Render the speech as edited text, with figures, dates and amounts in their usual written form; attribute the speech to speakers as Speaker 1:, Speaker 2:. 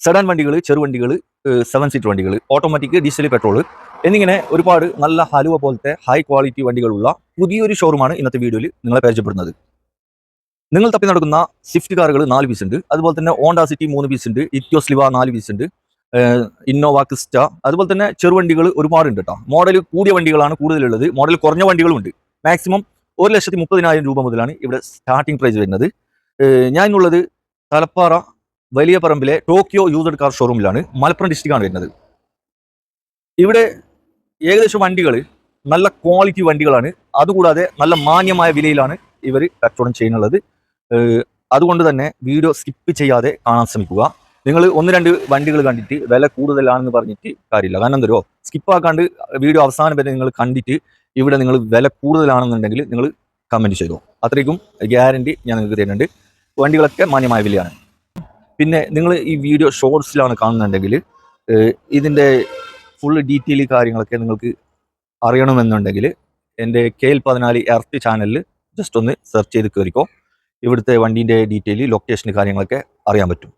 Speaker 1: Sedan വണ്ടികൾ, ചെറുവണ്ടികൾ, 7 seater വണ്ടികൾ, automatic, diesel, petrol എന്നിങ്ങനെ ഒരുപാട് നല്ല ഹലുവ പോലത്തെ ഹൈ ക്വാളിറ്റി വണ്ടികളുള്ള പുതിയൊരു ഷോറൂമാണ് ഇന്നത്തെ വീഡിയോയിൽ നിങ്ങളെ പരിചയപ്പെടുന്നത്. നിങ്ങൾ തപ്പി നടക്കുന്ന സ്വിഫ്റ്റ് കാറുകൾ 4 പീസ് ഉണ്ട്. അതുപോലെ തന്നെ ഹോണ്ട സിറ്റി 3 പീസ് ഉണ്ട്. ഇറ്റിയോസ് ലിവ 4 പീസ് ഉണ്ട്. ഇന്നോവ, ക്രിസ്റ്റ, അതുപോലെ തന്നെ ചെറുവണ്ടികൾ ഒരുപാടുണ്ട് കേട്ടോ. മോഡൽ കൂടിയ വണ്ടികളാണ് കൂടുതലുള്ളത്. മോഡൽ കുറഞ്ഞ വണ്ടികളും ഉണ്ട്. മാക്സിമം 1,30,000 രൂപ മുതലാണ് ഇവിടെ സ്റ്റാർട്ടിംഗ് പ്രൈസ് വരുന്നത്. ഞാൻ ഉള്ളത് തലപ്പാറ വലിയ പറമ്പിലെ ടോക്കിയോ യൂസ്ഡ് കാർ ഷോറൂമിലാണ്. മലപ്പുറം ഡിസ്ട്രിക്റ്റാണ് വരുന്നത്. ഇവിടെ ഏകദേശം വണ്ടികൾ നല്ല ക്വാളിറ്റി വണ്ടികളാണ്. അതുകൂടാതെ നല്ല മാന്യമായ വിലയിലാണ് ഇവർ കച്ചവടം ചെയ്യുന്നുള്ളത്. അതുകൊണ്ട് തന്നെ വീഡിയോ സ്കിപ്പ് ചെയ്യാതെ കാണാൻ ശ്രമിക്കുക. നിങ്ങൾ 1-2 വണ്ടികൾ കണ്ടിട്ട് വില കൂടുതലാണെന്ന് പറഞ്ഞിട്ട് കാര്യമില്ല. കാരണം എന്തോ സ്കിപ്പാക്കാണ്ട് വീഡിയോ അവസാനം വരെ നിങ്ങൾ കണ്ടിട്ട് ഇവിടെ നിങ്ങൾ വില കൂടുതലാണെന്നുണ്ടെങ്കിൽ നിങ്ങൾ കമൻറ്റ് ചെയ്തോ. അത്രയ്ക്കും ഗ്യാരണ്ടി ഞാൻ നിങ്ങൾക്ക് തരുന്നുണ്ട്. വണ്ടികളൊക്കെ മാന്യമായ വിലയാണ്. പിന്നെ നിങ്ങൾ ഈ വീഡിയോ ഷോർട്സിലാണ് കാണുന്നുണ്ടെങ്കിൽ ഇതിൻ്റെ ഫുൾ ഡീറ്റെയിൽ കാര്യങ്ങളൊക്കെ നിങ്ങൾക്ക് അറിയണമെന്നുണ്ടെങ്കിൽ എൻ്റെ KL14 എർത്ത് ചാനലിൽ ജസ്റ്റ് ഒന്ന് സെർച്ച് ചെയ്ത് കയറിക്കോ. ഇവിടുത്തെ വണ്ടീൻ്റെ ഡീറ്റെയിൽ, ലൊക്കേഷൻ കാര്യങ്ങളൊക്കെ അറിയാൻ പറ്റും.